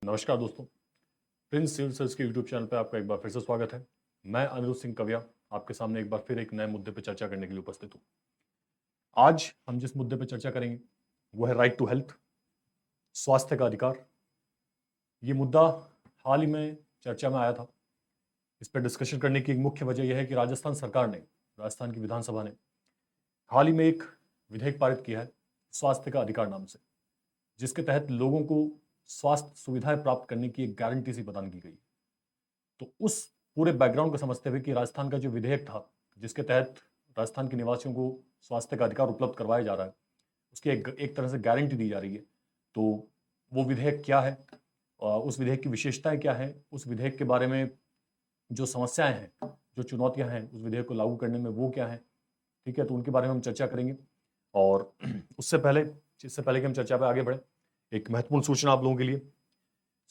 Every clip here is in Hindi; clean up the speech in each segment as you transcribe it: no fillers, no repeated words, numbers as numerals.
नमस्कार दोस्तों, प्रिंस सिविल सर्विस के यूट्यूब चैनल पे आपका एक बार फिर से स्वागत है। मैं अनिरुद्ध सिंह कविया आपके सामने एक बार फिर एक नए मुद्दे पे चर्चा करने के लिए उपस्थित हूँ। आज हम जिस मुद्दे पे चर्चा करेंगे वो है राइट टू हेल्थ, स्वास्थ्य का अधिकार। ये मुद्दा हाल ही में चर्चा में आया था। इस पर डिस्कशन करने की एक मुख्य वजह यह है कि राजस्थान सरकार ने, राजस्थान की विधानसभा ने हाल ही में एक विधेयक पारित किया है स्वास्थ्य का अधिकार नाम से, जिसके तहत लोगों को स्वास्थ्य सुविधाएं प्राप्त करने की एक गारंटी सी प्रदान की गई। तो उस पूरे बैकग्राउंड को समझते हुए कि राजस्थान का जो विधेयक था जिसके तहत राजस्थान के निवासियों को स्वास्थ्य का अधिकार उपलब्ध करवाया जा रहा है, उसकी एक तरह से गारंटी दी जा रही है। तो वो विधेयक क्या है, उस विधेयक की विशेषताएं क्या है, उस विधेयक के बारे में जो समस्याएं हैं, जो चुनौतियां हैं उस विधेयक को लागू करने में, वो क्या है। ठीक है, तो उनके बारे में हम चर्चा करेंगे। और इससे पहले कि हम चर्चा पर आगे बढ़े, एक महत्वपूर्ण सूचना आप लोगों के लिए।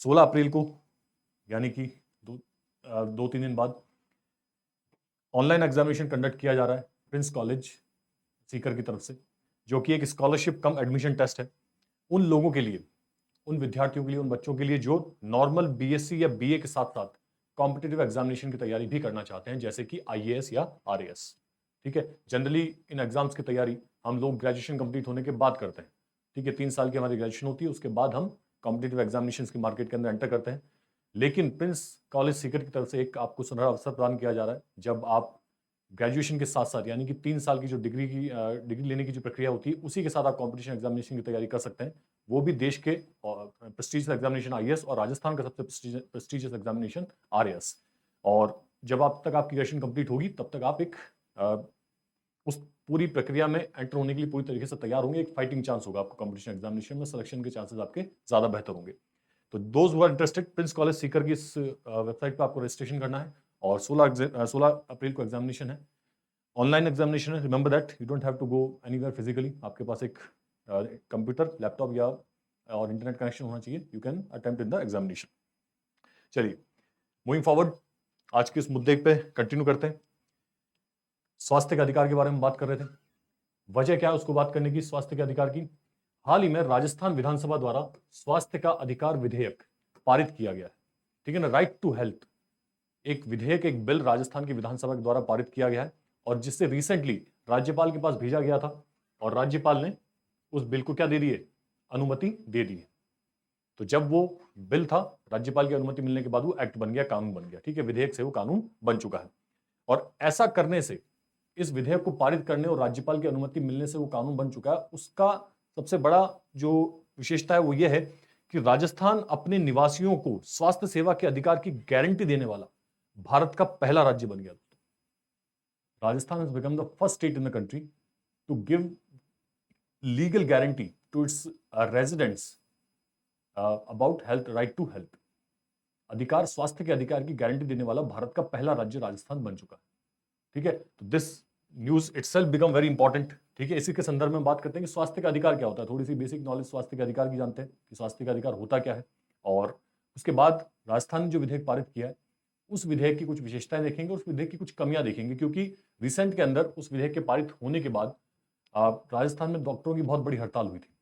16 अप्रैल को, यानी कि 2-3 दिन बाद, ऑनलाइन एग्जामिनेशन कंडक्ट किया जा रहा है प्रिंस कॉलेज सीकर की तरफ से, जो कि एक स्कॉलरशिप कम एडमिशन टेस्ट है उन लोगों के लिए, उन विद्यार्थियों के लिए, उन बच्चों के लिए जो नॉर्मल बीएससी या बीए के साथ साथ कॉम्पिटिटिव एग्जामिनेशन की तैयारी भी करना चाहते हैं, जैसे कि आईएएस या आरएएस। ठीक है, जनरली इन एग्जाम्स की तैयारी हम लोग ग्रेजुएशन कंप्लीट होने के बाद करते हैं। ठीक है, 3 साल की हमारी ग्रेजुएशन होती है, उसके बाद हम कॉम्पिटिटिव एग्जामिनेशन की मार्केट के अंदर एंटर करते हैं। लेकिन प्रिंस कॉलेज सीकर की तरफ से एक आपको सुनहरा अवसर प्रदान किया जा रहा है, जब आप ग्रेजुएशन के साथ साथ, यानी कि 3 साल की जो डिग्री लेने की जो प्रक्रिया होती है, उसी के साथ आप कॉम्पिटिशन एग्जामिनेशन की तैयारी कर सकते हैं। वो भी देश के प्रेस्टीजियस एग्जामिनेशन आईएएस और राजस्थान का सबसे प्रेस्टीजियस एग्जामिनेशन आरएएस। और जब आप तक आपकी ग्रेजुएशन कंप्लीट होगी तब तक आप उस पूरी प्रक्रिया में एंटर होने के लिए पूरी तरीके से तैयार होंगे। एक फाइटिंग चांस होगा आपको कॉम्पिटिशन एग्जामिनेशन में, सिलेक्शन के चांसेस आपके ज्यादा बेहतर होंगे। तो those who are interested, Prince college Sikar की इस वेबसाइट पर आपको रजिस्ट्रेशन करना है। और 16 अप्रैल को एग्जामिनेशन है, ऑनलाइन एग्जामिनेशन है। Remember that you don't have to go anywhere physically. आपके पास एक कंप्यूटर, लैपटॉप या और इंटरनेट कनेक्शन होना चाहिए। You can attempt in the examination. चलिए, मूविंग फॉरवर्ड, आज के इस मुद्दे पे कंटिन्यू करते हैं। स्वास्थ्य के अधिकार के बारे में बात कर रहे थे। वजह क्या है उसको बात करने की, स्वास्थ्य के अधिकार की? हाल ही में राजस्थान विधानसभा द्वारा स्वास्थ्य का अधिकार विधेयक पारित किया गया है। ठीक है ना, राइट टू हेल्थ एक विधेयक, एक बिल राजस्थान की विधानसभा के द्वारा पारित किया गया है, और जिससे रिसेंटली राज्यपाल के पास भेजा गया था, और राज्यपाल ने उस बिल को क्या दे दी है, अनुमति दे दी है। तो जब वो बिल था, राज्यपाल की अनुमति मिलने के बाद वो एक्ट बन गया, कानून बन गया। ठीक है, विधेयक से वो कानून बन चुका है। और ऐसा करने से, इस विधेयक को पारित करने और राज्यपाल की अनुमति मिलने से वो कानून बन चुका है। उसका सबसे बड़ा जो विशेषता है वो ये है कि राजस्थान अपने निवासियों को स्वास्थ्य सेवा के अधिकार की गारंटी देने वाला भारत का पहला राज्य बन गया। Rajasthan has become the first state in the country to give legal guarantee to its residents about health, right to health। अधिकार, स्वास्थ्य के अधिकार की गारंटी देने वाला भारत का पहला राज्य राजस्थान बन चुका है। ठीक है, तो this news itself become very important. ठीक है, इसी के संदर्भ में बात करते हैं कि स्वास्थ्य का अधिकार क्या होता है। थोड़ी सी बेसिक नॉलेज स्वास्थ्य के अधिकार की जानते हैं कि स्वास्थ्य का अधिकार होता क्या है, और उसके बाद राजस्थान ने जो विधेयक पारित किया है उस विधेयक की कुछ विशेषताएं देखेंगे, उस विधेयक की कुछ कमियां देखेंगे। क्योंकि रिसेंट के अंदर उस विधेयक के पारित होने के बाद राजस्थान में डॉक्टरों की बहुत बड़ी हड़ताल हुई थी।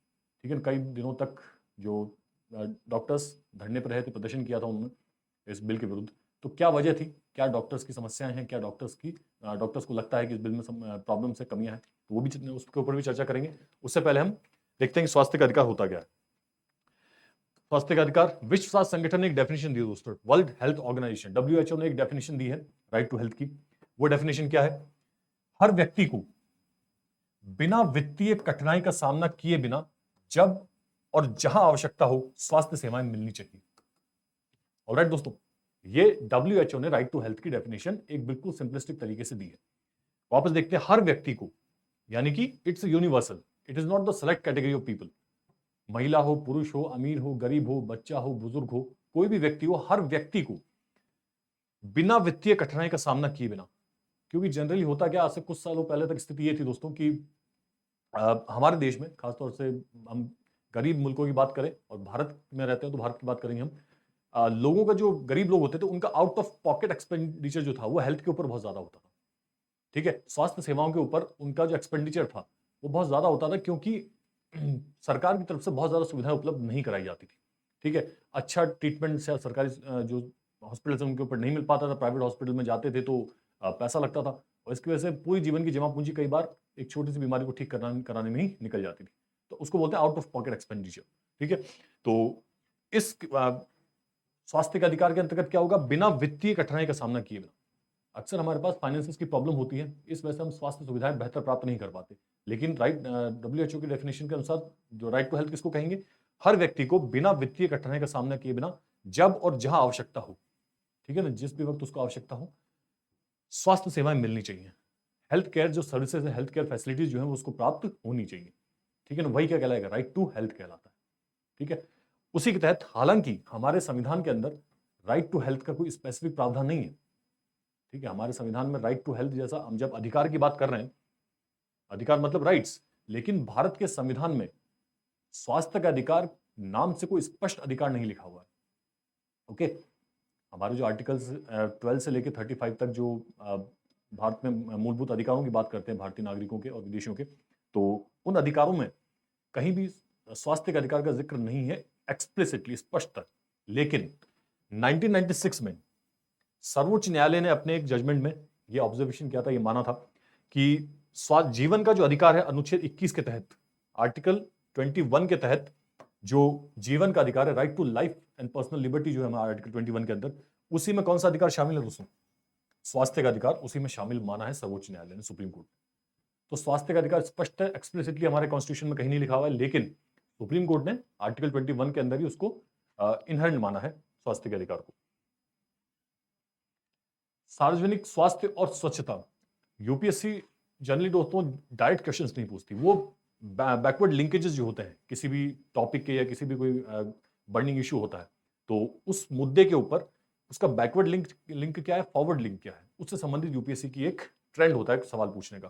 ठीक है, कई दिनों तक जो डॉक्टर्स धरने पर रहे थे, प्रदर्शन किया था उन्होंने इस बिल के विरुद्ध। तो क्या वजह थी, क्या डॉक्टर्स की समस्याएं हैं, क्या डॉक्टर्स को लगता है कि इस बिल में प्रॉब्लम से कमियां हैं, तो वो भी, उसके ऊपर भी चर्चा करेंगे। उससे पहले हम देखते हैं कि स्वास्थ्य का अधिकार होता क्या है। स्वास्थ्य का अधिकार, विश्व स्वास्थ्य संगठन ने एक डेफिनेशन दी दोस्तों, वर्ल्ड हेल्थ ऑर्गेनाइजेशन डब्ल्यूएचओ ने एक डेफिनेशन दी है राइट टू हेल्थ की। वो डेफिनेशन क्या है? हर व्यक्ति को बिना वित्तीय कठिनाई का सामना किए बिना जब और जहां आवश्यकता हो स्वास्थ्य सेवाएं मिलनी चाहिए। ऑलराइट दोस्तों, ये डब्ल्यूएचओ ने राइट टू हेल्थ की डेफिनेशन एक बिल्कुल सिंपलिस्टिक तरीके से दी है। वापस देखते हैं, हर व्यक्ति को, यानी कि it's universal, it is not the select category of people. महिला हो, पुरुष हो, अमीर हो, गरीब हो, बच्चा हो, बुजुर्ग हो, कोई भी व्यक्ति हो, हर व्यक्ति को बिना वित्तीय कठिनाई का सामना किए बिना। क्योंकि जनरली होता क्या, आज से कुछ सालों पहले तक स्थिति ये थी दोस्तों कि हमारे देश में, खासतौर से हम गरीब मुल्कों की बात करें और भारत में रहते हैं तो भारत की बात करेंगे हम, लोगों का, जो गरीब लोग होते थे उनका आउट ऑफ पॉकेट एक्सपेंडिचर जो था वो हेल्थ के ऊपर बहुत ज्यादा होता था। ठीक है, स्वास्थ्य सेवाओं के ऊपर उनका जो एक्सपेंडिचर था वो बहुत ज्यादा होता था, क्योंकि सरकार की तरफ से बहुत ज्यादा सुविधाएं उपलब्ध नहीं कराई जाती थी। ठीक है, अच्छा ट्रीटमेंट सरकारी जो हॉस्पिटल उनके ऊपर नहीं मिल पाता था, प्राइवेट हॉस्पिटल में जाते थे तो पैसा लगता था, और इसकी वजह से पूरी जीवन की जमा पूंजी कई बार एक छोटी सी बीमारी को ठीक कराने में ही निकल जाती थी। तो उसको बोलते हैं आउट ऑफ पॉकेट एक्सपेंडिचर। ठीक है, तो इस स्वास्थ्य के अधिकार के अंतर्गत क्या होगा, बिना वित्तीय कठिनाई का सामना किए बिना। अक्सर हमारे पास फाइनेंसिस की प्रॉब्लम होती है, इस वजह से हम स्वास्थ्य सुविधाएं बेहतर प्राप्त नहीं कर पाते। लेकिन राइट WHO की डेफिनेशन के अनुसार जो राइट टू हेल्थ किसको कहेंगे, हर व्यक्ति को बिना वित्तीय कठिनाई का सामना किए बिना जब और जहां आवश्यकता हो, ठीक है ना, जिस भी वक्त उसको आवश्यकता हो, स्वास्थ्य सेवाएं मिलनी चाहिए। हेल्थ केयर जो सर्विसेज है, हेल्थ केयर फैसिलिटीज जो है वो उसको प्राप्त होनी चाहिए। ठीक है ना, वही क्या कहलाएगा, राइट टू हेल्थ कहलाता है। ठीक है, उसी के तहत हालांकि हमारे संविधान के अंदर राइट टू हेल्थ का कोई स्पेसिफिक प्रावधान नहीं है। ठीक है, हमारे संविधान में राइट टू हेल्थ जैसा, हम जब अधिकार की बात कर रहे हैं, अधिकार मतलब राइट्स, लेकिन भारत के संविधान में स्वास्थ्य का अधिकार नाम से कोई स्पष्ट अधिकार नहीं लिखा हुआ है। ओके, हमारे जो आर्टिकल्स 12 से लेकर 35 तक जो भारत में मूलभूत अधिकारों की बात करते हैं भारतीय नागरिकों के और विदेशियों के, तो उन अधिकारों में कहीं भी स्वास्थ्य के अधिकार का जिक्र नहीं है एक्सप्लिसिटली, स्पष्ट। लेकिन 1996 में सर्वोच्च न्यायालय ने अपने एक जजमेंट में यह ऑब्जर्वेशन किया था, यह माना था कि जीवन का जो अधिकार है अनुच्छेद 21 के तहत, आर्टिकल 21 के तहत जो जीवन का अधिकार है, right to life and personal liberty जो है हमारा आर्टिकल 21 के अंदर, उसी में कौन सा अधिकार शामिल है दोस्तों, स्वास्थ्य का अधिकार उसी में शामिल माना है सर्वोच्च न्यायालय ने, सुप्रीम कोर्ट। तो स्वास्थ्य का अधिकार स्पष्ट है, एक्सप्लिसिटली हमारे कॉन्स्टिट्यूशन में कहीं नहीं लिखा हुआ है, लेकिन सुप्रीम कोर्ट ने आर्टिकल 21 के अंदर ही उसको इनहेरेंट माना है स्वास्थ्य के अधिकार को। सार्वजनिक स्वास्थ्य और स्वच्छता, यूपीएससी जनरली दोस्तों डायरेक्ट क्वेश्चंस नहीं पूछती, वो बैकवर्ड लिंकेजेस जो होते हैं किसी भी टॉपिक के या किसी भी कोई बर्निंग इशू होता है, तो उस मुद्दे के ऊपर उसका बैकवर्ड लिंक क्या है, फॉरवर्ड लिंक क्या है, उससे संबंधित यूपीएससी की एक ट्रेंड होता है सवाल पूछने का।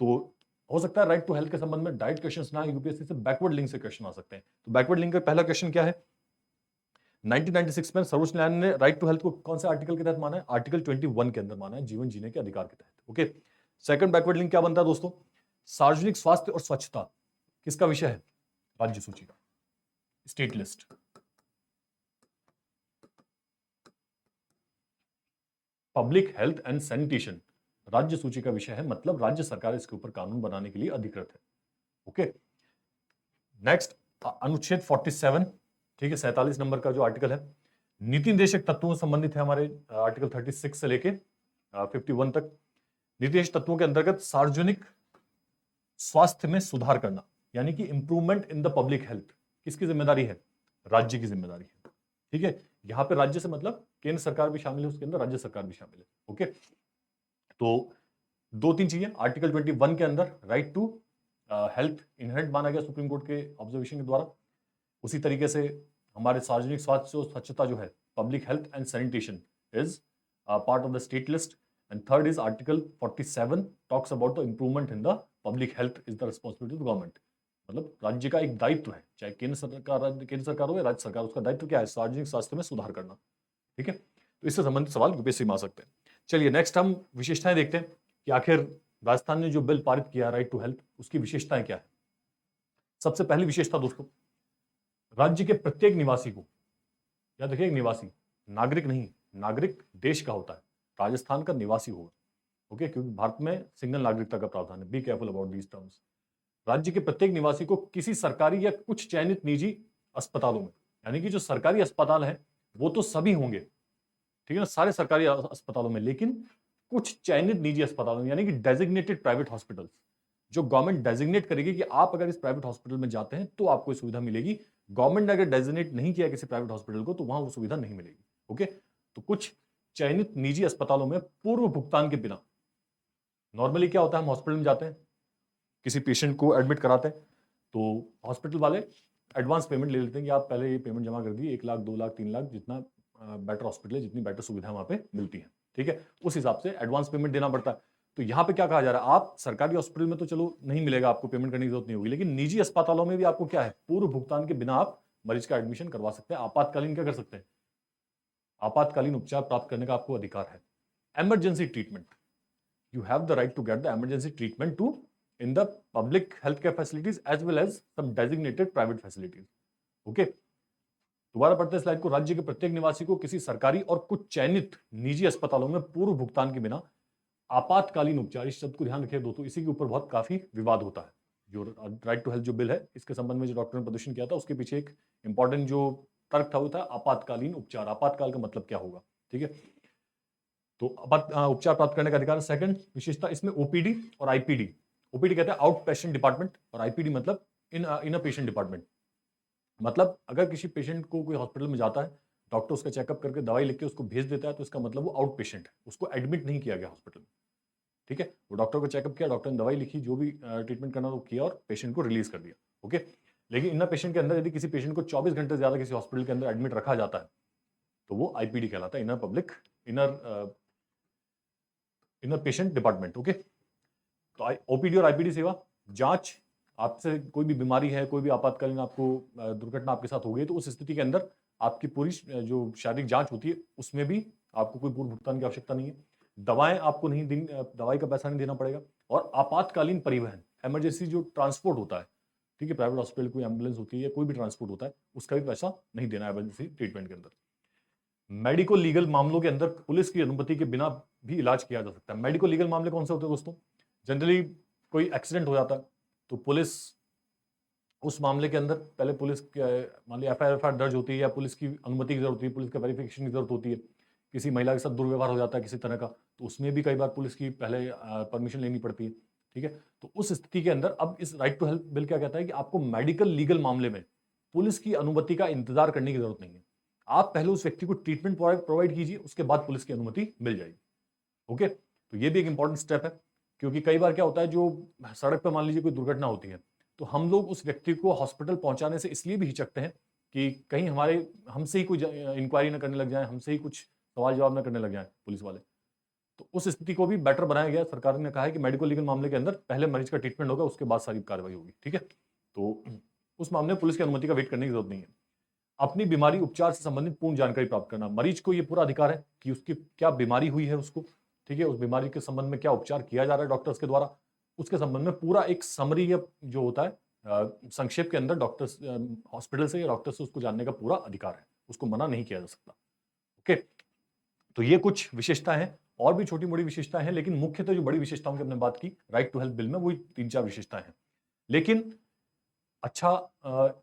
तो हो सकता है राइट टू हेल्थ के संबंध में डायरेक्ट क्वेश्चंस ना, यूपीएससी से बैकवर्ड लिंक से क्वेश्चन आ सकते हैं। तो बैकवर्ड लिंक का पहला क्वेश्चन क्या है, 1996 में सर्वोच्च न्यायालय ने राइट टू हेल्थ को कौन से आर्टिकल के तहत माना है, आर्टिकल 21 के अंदर माना है, जीवन जीने के अधिकार के तहत। ओके, सेकंड बैकवर्ड लिंक क्या बनता है दोस्तों, सार्वजनिक स्वास्थ्य और स्वच्छता किसका विषय है, राज्य सूची का, state list. Public health and sanitation राज्य सूची का विषय है, मतलब राज्य सरकार इसके ऊपर कानून बनाने के लिए अधिकृत है। ओके, नेक्स्ट अनुच्छेद 47, ठीक है, 47 नंबर का जो आर्टिकल है, नीति निर्देशक तत्वों से संबंधित है, हमारे आर्टिकल 36 से लेके 51 तक। नीति निर्देशक तत्वों के अंतर्गत सार्वजनिक स्वास्थ्य में सुधार करना, यानी कि improvement in the public health किसकी जिम्मेदारी है, राज्य की जिम्मेदारी है। ठीक है, यहां पे राज्य से मतलब केंद्र सरकार भी शामिल है, उसके अंदर राज्य सरकार भी शामिल है। ओके, तो दो तीन चीजें आर्टिकल 21 के अंदर राइट टू हेल्थ इनहेरेंट माना गया सुप्रीम कोर्ट के ऑब्जर्वेशन के द्वारा। उसी तरीके से हमारे सार्वजनिक स्वास्थ्य और स्वच्छता जो है, public health and sanitation is part of the state list. And third is article 47 talks about the improvement in the public health is the responsibility of government, मतलब राज्य का एक दायित्व है, चाहे केंद्र सरकार हो या राज्य सरकार, उसका दायित्व क्या है, सार्वजनिक स्वास्थ्य में सुधार करना। ठीक है, तो इससे संबंधित सवाल यूपीएससी में आ सकते हैं। चलिए नेक्स्ट हम विशेषताएं देखते हैं कि आखिर राजस्थान ने जो बिल पारित किया राइट टू हेल्थ, उसकी विशेषताएं क्या है। सबसे पहली विशेषता दोस्तों, राज्य के प्रत्येक निवासी को, याद रखिए निवासी, नागरिक नहीं, नागरिक देश का होता है, राजस्थान का निवासी होगा। ओके, क्योंकि भारत में सिंगल नागरिकता का प्रावधान है, be careful about these terms. राज्य के प्रत्येक निवासी को किसी सरकारी या कुछ चयनित निजी अस्पतालों में, यानी कि जो सरकारी अस्पताल है वो तो सभी होंगे, ठीक है ना, सारे सरकारी अस्पतालों में, लेकिन कुछ चयनित निजी अस्पतालों में, यानी कि डेजिग्नेटेड प्राइवेट हॉस्पिटल्स, जो गवर्नमेंट डेजिग्नेट करेगी कि आप अगर इस प्राइवेट हॉस्पिटल में जाते हैं तो आपको सुविधा मिलेगी। गवर्नमेंट ने अगर डेजिग्नेट नहीं किया किसी प्राइवेट हॉस्पिटल को तो वहां वो सुविधा नहीं मिलेगी। ओके, तो कुछ चयनित निजी अस्पतालों में पूर्व भुगतान के बिना, नॉर्मली क्या होता है, हम हॉस्पिटल में जाते हैं, किसी पेशेंट को एडमिट कराते हैं, तो हॉस्पिटल वाले एडवांस पेमेंट ले लेते हैं कि आप पहले ये पेमेंट जमा कर दिए, 1 लाख 2 लाख 3 लाख, जितना बेटर हॉस्पिटल है, जितनी बेटर सुविधा वहां पे मिलती है। ठीक है, उस हिसाब से एडवांस पेमेंट देना पड़ता है। तो यहाँ पे क्या कहा जा रहा है, आप सरकारी हॉस्पिटल में तो चलो नहीं मिलेगा, आपको पेमेंट करने की जरूरत नहीं होगी, लेकिन निजी अस्पतालों में भी आपको क्या है, पूर्व भुगतान के बिना आप मरीज का एडमिशन करवा सकते हैं। आपातकालीन क्या कर सकते हैं, आपातकालीन उपचार प्राप्त करने का आपको अधिकार है। Emergency treatment, you have the right to get the emergency treatment to in the public healthcare facilities as well as some designated private facilities. Okay, दोबारा पढ़ते हैं स्लाइड को। राज्य के प्रत्येक निवासी को किसी सरकारी और कुछ चयनित निजी अस्पतालों में पूर्व भुगतान के बिना आपातकालीन उपचार, इस शब्द को ध्यान रखिए दोस्तों, इसी के ऊपर बहुत काफी विवाद होता है। जो राइट टू हेल्थ जो बिल है, इसके संबंध में जो डॉक्टर ने प्रदर्शन किया था, उसके पीछे एक इंपॉर्टेंट जो तर्क था वो था आपातकालीन उपचार। आपातकाल का मतलब क्या होगा, ठीक है। तो उपचार प्राप्त करने का अधिकार। सेकंड विशेषता इसमें ओपीडी और आईपीडी। ओपीडी कहते हैं आउट पेशेंट डिपार्टमेंट, और आईपीडी मतलब इन अ पेशेंट डिपार्टमेंट। मतलब अगर किसी पेशेंट को कोई हॉस्पिटल में जाता है, डॉक्टर उसका चेकअप करके दवाई लिख के उसको भेज देता है, तो इसका मतलब वो आउट पेशेंट है, उसको एडमिट नहीं किया गया हॉस्पिटल में, ठीक है। वो डॉक्टर को चेकअप किया, डॉक्टर ने दवाई लिखी, जो भी ट्रीटमेंट करना वो किया और पेशेंट को रिलीज कर दिया, ओके। लेकिन इन पेशेंट के अंदर यदि किसी पेशेंट को 24 घंटे से ज्यादा किसी हॉस्पिटल के अंदर एडमिट रखा जाता है, तो वो आईपीडी कहलाता है, इनर पेशेंट डिपार्टमेंट, ओके। तो ओपीडी और आईपीडी सेवा, जांच, आपसे कोई भी बीमारी है, कोई भी आपातकालीन आपको दुर्घटना आपके साथ हो गई, तो उस स्थिति के अंदर आपकी पूरी जो शारीरिक जांच होती है उसमें भी आपको कोई पूर्व भुगतान की आवश्यकता नहीं है। दवाएं आपको नहीं दवाई का पैसा नहीं देना पड़ेगा। और आपातकालीन परिवहन, इमरजेंसी जो ट्रांसपोर्ट होता है, ठीक है, प्राइवेट हॉस्पिटल कोई एम्बुलेंस होती है या कोई भी ट्रांसपोर्ट होता है, उसका भी पैसा नहीं देना है इमरजेंसी ट्रीटमेंट के अंदर। मेडिको लीगल मामलों के अंदर पुलिस की अनुमति के बिना भी इलाज किया जा सकता है। मेडिको लीगल मामले कौन से होते हैं दोस्तों? जनरली कोई एक्सीडेंट हो जाता है तो पुलिस उस मामले के अंदर पहले पुलिस मान ली एफआईआर दर्ज होती है या पुलिस की अनुमति की जरूरत होती है, पुलिस का वेरिफिकेशन की जरूरत होती है। किसी महिला के साथ दुर्व्यवहार हो जाता है किसी तरह का, तो उसमें भी कई बार पुलिस की पहले परमिशन लेनी पड़ती है, ठीक है। तो उस स्थिति के अंदर अब इस राइट टू हेल्थ बिल क्या कहता है कि आपको मेडिकल लीगल मामले में पुलिस की अनुमति का इंतजार करने की जरूरत नहीं है। आप पहले उस व्यक्ति को ट्रीटमेंट प्रोवाइड कीजिए, उसके बाद पुलिस की अनुमति मिल जाएगी, ओके। तो ये भी एक इंपॉर्टेंट स्टेप है, क्योंकि कई बार क्या होता है, जो सड़क पर मान लीजिए कोई दुर्घटना होती है, तो हम लोग उस व्यक्ति को हॉस्पिटल पहुंचाने से इसलिए भी हिचकते हैं कि कहीं हमसे ही कोई इंक्वायरी ना करने लग जाए, हमसे ही कुछ सवाल जवाब ना करने लग जाए पुलिस वाले। तो उस स्थिति को भी बेटर बनाया गया। सरकार ने कहा है कि मेडिकल लीगल मामले के अंदर पहले मरीज का ट्रीटमेंट होगा, उसके बाद सारी कार्रवाई होगी, ठीक है। तो उस मामले में पुलिस की अनुमति का वेट करने की जरूरत नहीं है। अपनी बीमारी उपचार से संबंधित पूर्ण जानकारी प्राप्त करना, मरीज को यह पूरा अधिकार है कि उसकी क्या बीमारी हुई है उसको, ठीक है, उस बीमारी के संबंध में क्या उपचार किया जा रहा है डॉक्टर्स के द्वारा, उसके संबंध में पूरा एक समरी जो होता है संक्षेप के अंदर डॉक्टर्स हॉस्पिटल से या डॉक्टर से उसको जानने का पूरा अधिकार है, उसको मना नहीं किया जा सकता, ओके। तो ये कुछ विशेषताएं हैं, और भी छोटी मोटी विशेषताएं हैं, लेकिन मुख्यतः जो बड़ी विशेषताओं की हमने बात की राइट टू हेल्थ बिल में, वही 3-4 विशेषताएं हैं। लेकिन अच्छा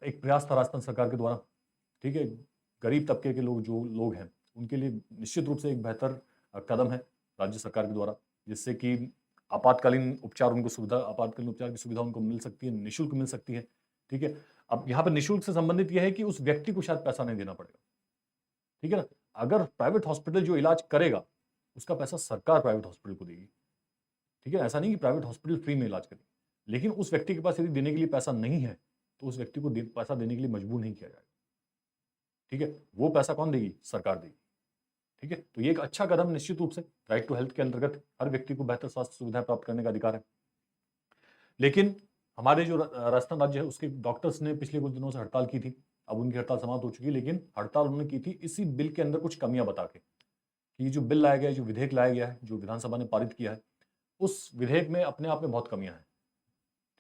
एक प्रयास था राजस्थान सरकार के द्वारा, ठीक है, गरीब तबके के लोग हैं उनके लिए निश्चित रूप से एक बेहतर कदम है राज्य सरकार के द्वारा, जिससे कि आपातकालीन उपचार की सुविधा उनको मिल सकती है, निःशुल्क मिल सकती है, ठीक है। अब यहाँ पर निःशुल्क से संबंधित यह है कि उस व्यक्ति को शायद पैसा नहीं देना पड़ेगा, ठीक है ना। अगर प्राइवेट हॉस्पिटल जो इलाज करेगा उसका पैसा सरकार प्राइवेट हॉस्पिटल को देगी, ठीक है। ऐसा नहीं कि प्राइवेट हॉस्पिटल फ्री में इलाज करेगी, लेकिन उस व्यक्ति के पास यदि देने के लिए पैसा नहीं है तो उस व्यक्ति को पैसा देने के लिए मजबूर नहीं किया जाएगा, ठीक है। वो पैसा कौन देगी? सरकार देगी, ठीक है। तो ये एक अच्छा कदम निश्चित रूप से राइट टू हेल्थ के अंतर्गत हर व्यक्ति को बेहतर स्वास्थ्य सुविधाएं प्राप्त करने का अधिकार है। लेकिन हमारे जो राजस्थान राज्य है उसके डॉक्टर्स ने पिछले कुछ दिनों से हड़ताल की थी, अब उनकी हड़ताल समाप्त हो चुकी है, लेकिन हड़ताल उन्होंने की थी इसी बिल के अंदर कुछ कमियां बता के कि ये जो बिल लाया गया है, जो विधेयक लाया गया है, जो विधानसभा ने पारित किया है, उस विधेयक में अपने आप में बहुत कमियां हैं,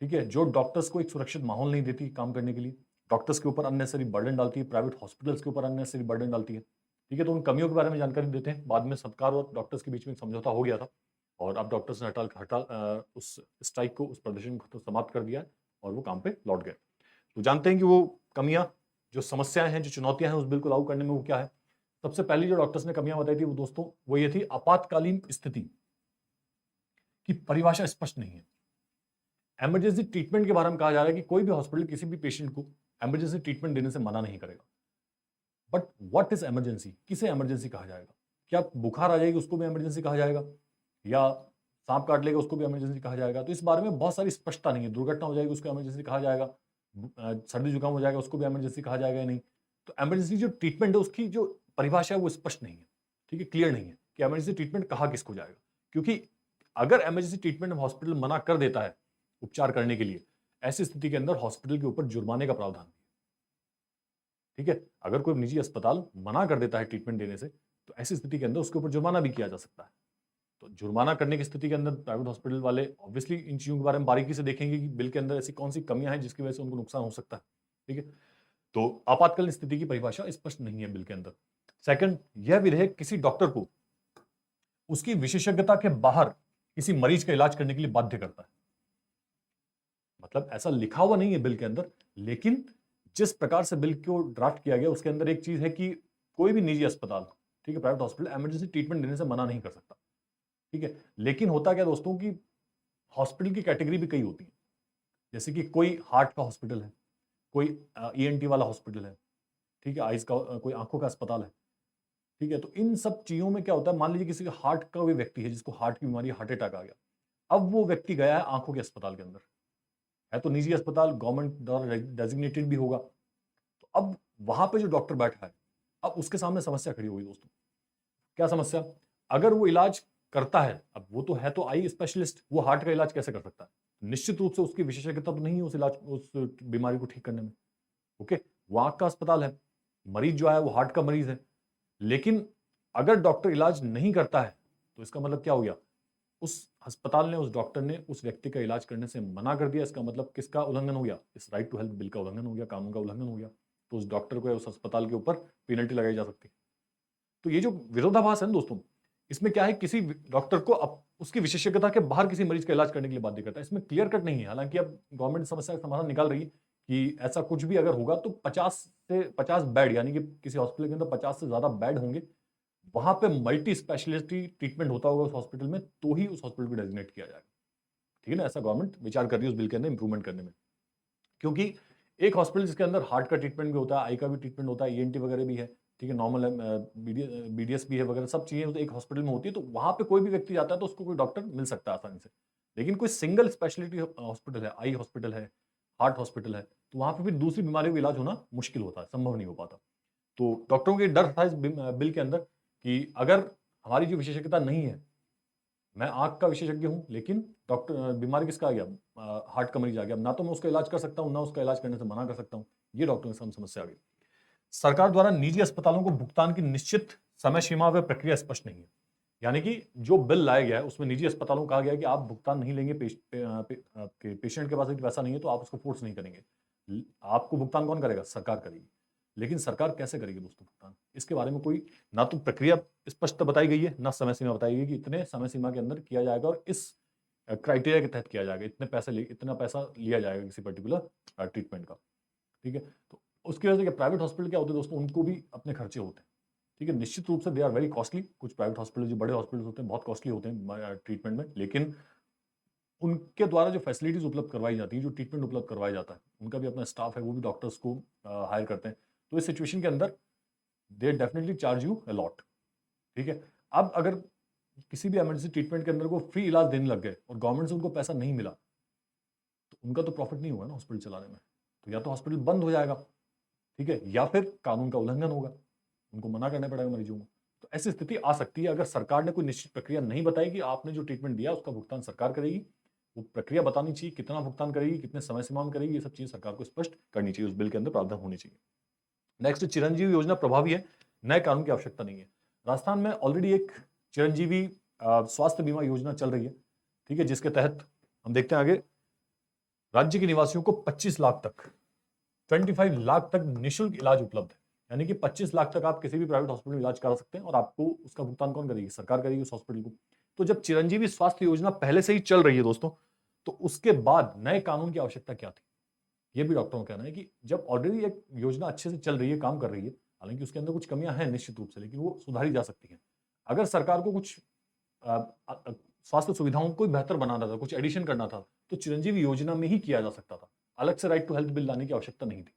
ठीक है, जो डॉक्टर्स को एक सुरक्षित माहौल नहीं देती काम करने के लिए, डॉक्टर्स के ऊपर अननेसेसरी बर्डन डालती है, प्राइवेट हॉस्पिटल्स के ऊपर अननेसेसरी बर्डन डालती है, ठीक है। तो उन कमियों के बारे में जानकारी देते हैं। बाद में सरकार और डॉक्टर्स के बीच में एक समझौता हो गया था और अब डॉक्टर्स ने उस स्ट्राइक को, उस प्रदर्शन को तो समाप्त कर दिया है और वो काम पे लौट गए। तो जानते हैं कि वो कमियां, जो समस्याएं हैं, जो चुनौतियां हैं उस बिल को लागू करने में, वो क्या है। सबसे पहली जो डॉक्टर्स ने कमियां बताई थी वो दोस्तों वो ये थी, आपातकालीन स्थिति की परिभाषा स्पष्ट नहीं है। इमरजेंसी ट्रीटमेंट के बारे में कहा जा रहा है कि कोई भी हॉस्पिटल किसी भी पेशेंट को इमरजेंसी ट्रीटमेंट देने से मना नहीं करेगा, बट व्हाट इज इमरजेंसी? किसे इमरजेंसी कहा जाएगा? क्या बुखार आ जाएगी उसको भी इमरजेंसी कहा जाएगा, या सांप काट लेगा उसको भी इमरजेंसी कहा जाएगा? तो इस बारे में बहुत सारी स्पष्टता नहीं है। दुर्घटना हो जाएगी उसको इमरजेंसी कहा जाएगा, सर्दी जुकाम हो जाएगा उसको भी इमरजेंसी कहा जाएगा या नहीं। तो इमरजेंसी जो ट्रीटमेंट है उसकी जो परिभाषा है वो स्पष्ट नहीं है, ठीक है, क्लियर नहीं है कि इमरजेंसी ट्रीटमेंट कहा किसको जाएगा। क्योंकि अगर इमरजेंसी ट्रीटमेंट में हॉस्पिटल मना कर देता है उपचार करने के लिए, ऐसी स्थिति के अंदर हॉस्पिटल के ऊपर जुर्माने का प्रावधान, ठीक है। अगर कोई निजी अस्पताल मना कर देता है ट्रीटमेंट देने से, तो ऐसी स्थिति के अंदर उसके ऊपर जुर्माना भी किया जा सकता है। तो जुर्माना करने की स्थिति के अंदर प्राइवेट हॉस्पिटल वाले ऑब्वियसली इन चीजों के बारे में बारीकी से देखेंगे कि बिल के अंदर ऐसी कौन सी कमियां हैं जिसकी वजह से उनको नुकसान हो सकता है, ठीक है। तो आपातकालीन स्थिति की परिभाषा स्पष्ट नहीं है बिल के अंदर। सेकंड, यह विधेयक किसी डॉक्टर को उसकी विशेषज्ञता के बाहर किसी मरीज का इलाज करने के लिए बाध्य करता है। मतलब ऐसा लिखा हुआ नहीं है बिल के अंदर, लेकिन जिस प्रकार से बिल को ड्राफ्ट किया गया उसके अंदर एक चीज है कि कोई भी निजी अस्पताल, ठीक है, प्राइवेट हॉस्पिटल इमरजेंसी ट्रीटमेंट देने से मना नहीं कर सकता, ठीक है। लेकिन होता क्या दोस्तों कि हॉस्पिटल की कैटेगरी भी कई होती है, जैसे कि कोई हार्ट का हॉस्पिटल है, कोई ईएनटी वाला हॉस्पिटल है, ठीक है, आइज का कोई आंखों का अस्पताल है, ठीक है। तो इन सब चीजों में क्या होता है, मान लीजिए किसी हार्ट का कोई व्यक्ति है जिसको हार्ट की बीमारी, हार्ट अटैक आ गया, अब वो व्यक्ति गया है आंखों के अस्पताल के अंदर, है तो निजी अस्पताल, गवर्नमेंट द्वारा डेजिग्नेटेड भी होगा, तो अब वहां पे जो डॉक्टर बैठा है, अब उसके सामने समस्या खड़ी होगी दोस्तों। क्या समस्या? अगर वो इलाज करता है, अब वो तो है तो आई स्पेशलिस्ट, वो हार्ट का इलाज कैसे कर सकता है? निश्चित रूप से उसकी विशेषज्ञता तो नहीं है उस इलाज, उस बीमारी को ठीक करने में। ओके, वो आंख का अस्पताल है, मरीज जो है वो हार्ट का मरीज है, लेकिन अगर डॉक्टर इलाज नहीं करता है तो इसका मतलब क्या हो गया? उस अस्पताल ने, उस डॉक्टर ने उस व्यक्ति का इलाज करने से मना कर दिया। इसका मतलब किसका उल्लंघन हो गया? इस राइट टू हेल्थ बिल का उल्लंघन हो गया, कानून का उल्लंघन हो गया। तो उस डॉक्टर को या उस अस्पताल के ऊपर पेनल्टी लगाई जा सकती है। तो ये जो विरोधाभास है ना दोस्तों, इसमें क्या है, किसी डॉक्टर को उसकी विशेषज्ञता के बाहर किसी मरीज का इलाज करने के लिए बाध्य करता है। इसमें क्लियर कट नहीं है, हालांकि अब गवर्नमेंट समस्या का समाधान निकाल रही है कि ऐसा कुछ भी अगर होगा तो 50 बेड, यानी कि किसी हॉस्पिटल के अंदर 50 से ज्यादा बेड होंगे, वहां पे मल्टी स्पेशलिटी ट्रीटमेंट होता होगा उस हॉस्पिटल में, तो ही उस हॉस्पिटल को डेजिग्नेट किया जाएगा, ठीक है ना। ऐसा गवर्नमेंट विचार कर रही है उस बिल के अंदर इंप्रूवमेंट करने में, क्योंकि एक हॉस्पिटल जिसके अंदर हार्ट का ट्रीटमेंट भी होता है, आई का भी ट्रीटमेंट होता है, ईएनटी वगैरह भी है, ठीक है, नॉर्मल बीडीएस भी है वगैरह, सब चीजें तो एक हॉस्पिटल में होती है, तो वहां पे कोई भी व्यक्ति जाता है तो उसको कोई डॉक्टर मिल सकता है आसानी से। लेकिन कोई सिंगल स्पेशलिटी हॉस्पिटल है, आई हॉस्पिटल है, हार्ट हॉस्पिटल है, तो वहां पे भी दूसरी बीमारियों का इलाज होना मुश्किल होता है, संभव नहीं हो पाता। तो डॉक्टरों के डर था इस बिल के अंदर कि अगर हमारी जो विशेषज्ञता नहीं है, मैं आंख का विशेषज्ञ हूं, लेकिन डॉक्टर बीमारी किसका आ गया, हार्ट का मरीज आ गया, ना तो मैं उसका इलाज कर सकता हूं, ना उसका इलाज करने से मना कर सकता हूं, ये डॉक्टरों के सामने समस्या आ गई। सरकार द्वारा निजी अस्पतालों को भुगतान की निश्चित समय सीमा व प्रक्रिया स्पष्ट नहीं है। यानी कि जो बिल लाया गया है उसमें निजी अस्पतालों को कहा गया है कि आप भुगतान नहीं लेंगे, आपके पेशेंट के पास यदि पैसा नहीं है तो आप उसको फोर्स नहीं करेंगे। आपको भुगतान कौन करेगा? सरकार करेगी। लेकिन सरकार कैसे करेगी दोस्तों भुगतान? इसके बारे में कोई ना तो प्रक्रिया स्पष्ट बताई गई है, ना समय सीमा बताई गई कि इतने समय सीमा के अंदर किया जाएगा और इस क्राइटेरिया के तहत किया जाएगा, इतना पैसा लिया जाएगा किसी पर्टिकुलर ट्रीटमेंट का, ठीक है। तो उसकी वजह से प्राइवेट हॉस्पिटल क्या होते हैं दोस्तों, उनको भी अपने खर्चे होते हैं, ठीक है। निश्चित रूप से दे आर वेरी कॉस्टली। कुछ प्राइवेट हॉस्पिटल जो बड़े हॉस्पिटल होते हैं बहुत कॉस्टली होते हैं ट्रीटमेंट में, लेकिन उनके द्वारा जो फैसिलिटीज उपलब्ध करवाई जाती है, जो ट्रीटमेंट उपलब्ध करवाया जाता है, उनका भी अपना स्टाफ है, वो भी डॉक्टर्स को हायर करते हैं। तो इस सिचुएशन के अंदर they definitely charge you a lot, ठीक है। अब अगर किसी भी इमरजेंसी ट्रीटमेंट के अंदर वो फ्री इलाज देने लग गए और गवर्नमेंट से उनको पैसा नहीं मिला, तो उनका तो प्रॉफिट नहीं होगा ना हॉस्पिटल चलाने में, तो या तो हॉस्पिटल बंद हो जाएगा, ठीक है, या फिर कानून का उल्लंघन होगा, उनको मना करना पड़ेगा मरीजों को। तो ऐसी स्थिति आ सकती है अगर सरकार ने कोई निश्चित प्रक्रिया नहीं बताई कि आपने जो ट्रीटमेंट दिया उसका भुगतान सरकार करेगी। वो प्रक्रिया बतानी चाहिए, कितना भुगतान करेगी, कितने समय सीमा में करेगी, ये सब चीजें सरकार को स्पष्ट करनी चाहिए, उस बिल के अंदर प्रावधान होनी चाहिए। नेक्स्ट, चिरंजीवी योजना प्रभावी है, नए कानून की आवश्यकता नहीं है। राजस्थान में ऑलरेडी एक चिरंजीवी स्वास्थ्य बीमा योजना चल रही है, ठीक है, जिसके तहत हम देखते हैं आगे, राज्य के निवासियों को 25 लाख तक, 25 लाख तक निःशुल्क इलाज उपलब्ध है। यानी कि 25 लाख तक आप किसी भी प्राइवेट हॉस्पिटल में इलाज करा सकते हैं और आपको उसका भुगतान कौन करेगी? सरकार करेगी उस हॉस्पिटल को। तो जब चिरंजीवी स्वास्थ्य योजना पहले से ही चल रही है दोस्तों, तो उसके बाद नए कानून की आवश्यकता क्या थी? ये भी डॉक्टरों का कहना है कि जब ऑलरेडी एक योजना अच्छे से चल रही है, काम कर रही है, हालांकि उसके अंदर कुछ कमियां हैं निश्चित रूप से, लेकिन वो सुधारी जा सकती हैं। अगर सरकार को कुछ स्वास्थ्य सुविधाओं को बेहतर बनाना था, कुछ एडिशन करना था, तो चिरंजीवी योजना में ही किया जा सकता था, अलग से राइट टू हेल्थ बिल लाने की आवश्यकता नहीं थी,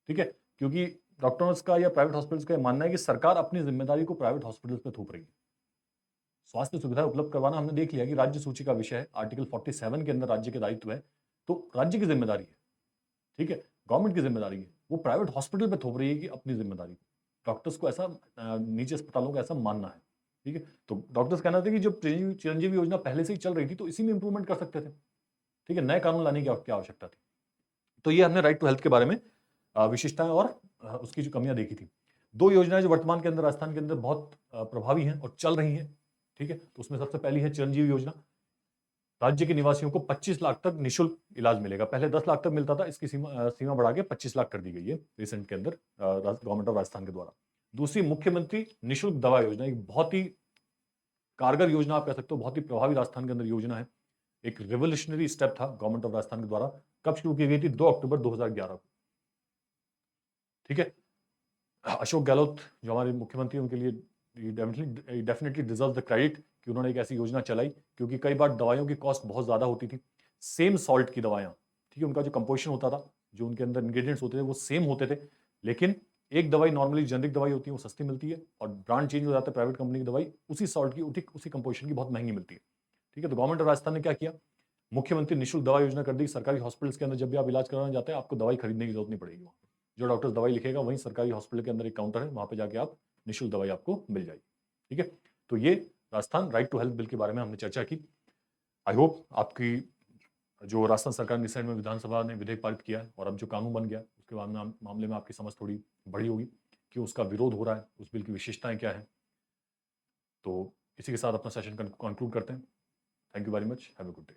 ठीक है। क्योंकि डॉक्टर्स का या प्राइवेट हॉस्पिटल्स का मानना है कि सरकार अपनी जिम्मेदारी को प्राइवेट हॉस्पिटल्स पे थोप रही है। स्वास्थ्य सुविधा उपलब्ध करवाना हमने देख लिया कि राज्य सूची का विषय है, आर्टिकल 47 के अंदर राज्य के दायित्व है, तो राज्य की जिम्मेदारी है, ठीक है, गवर्नमेंट की जिम्मेदारी है। वो प्राइवेट हॉस्पिटल पे थोप रही है कि अपनी जिम्मेदारी, डॉक्टर्स को ऐसा, निजी अस्पतालों को ऐसा मानना है, ठीक है। तो डॉक्टर्स कहना था कि जो चिरंजीवी योजना पहले से ही चल रही थी तो इसी में इंप्रूवमेंट कर सकते थे, ठीक है, नए कानून लाने की क्या आवश्यकता थी। तो ये हमने राइट टू हेल्थ के बारे में विशिष्टताएं और उसकी जो कमियां देखी थी। दो योजनाएं जो वर्तमान के अंदर राजस्थान के अंदर बहुत प्रभावी हैं और चल रही हैं, ठीक है। तो उसमें सबसे पहली है चिरंजीवी योजना। राज्य के निवासियों को 25 लाख तक निःशुल्क इलाज मिलेगा। पहले 10 लाख तक मिलता था, इसकी सीमा बढ़ा के 25 लाख कर दी गई है रिसेंट के अंदर गवर्नमेंट ऑफ राजस्थान के द्वारा। दूसरी, मुख्यमंत्री निःशुल्क दवा योजना, एक बहुत ही कारगर योजना आप कह सकते हो, बहुत ही प्रभावी राजस्थान के अंदर योजना है। एक रिवोल्यूशनरी स्टेप था गवर्नमेंट ऑफ राजस्थान के द्वारा। कब शुरू की गई थी? 2 अक्टूबर 2011 को। ठीक है, अशोक गहलोत जो हमारे मुख्यमंत्री, उनके लिए डेफिनेटली डिजर्व द क्रेडिट कि उन्होंने एक ऐसी योजना चलाई, क्योंकि कई बार दवाइयों की कॉस्ट बहुत ज्यादा होती थी। सेम सॉल्ट की दवाइयां, ठीक है, उनका जो कंपोजिशन होता था, जो उनके अंदर इंग्रेडिएंट्स होते थे, वो सेम होते थे, लेकिन एक दवाई नॉर्मली जेनरिक दवाई होती है, वो सस्ती मिलती है, और ब्रांड चेंज हो जाता है, प्राइवेट कंपनी की दवाई उसी सॉल्ट की उसी कंपोजिशन की बहुत महंगी मिलती है। ठीक है, तो गवर्नमेंट ऑफ राजस्थान ने क्या किया? मुख्यमंत्री निःशुल्क दवा योजना कर दी। सरकारी हॉस्पिटल्स के अंदर जब भी आप इलाज कराने जाते हैं, आपको दवाई खरीदने की जरूरत नहीं पड़ेगी। जो डॉक्टर दवाई लिखेगा, वहीं सरकारी हॉस्पिटल के अंदर एक काउंटर है, वहां पे जाके आप निःशुल्क दवाई आपको मिल जाएगी। ठीक है, तो ये Rajasthan right to health bill के बारे में हमने चर्चा की। आई होप आपकी जो राजस्थान सरकार ने रिसेंट में विधानसभा ने विधेयक पारित किया है और अब जो कानून बन गया, उसके बाद में मामले में आपकी समझ थोड़ी बड़ी होगी कि उसका विरोध हो रहा है, उस बिल की विशेषताएं क्या है। तो इसी के साथ अपना सेशन कंक्लूड करते हैं। Thank you very much, have a good day.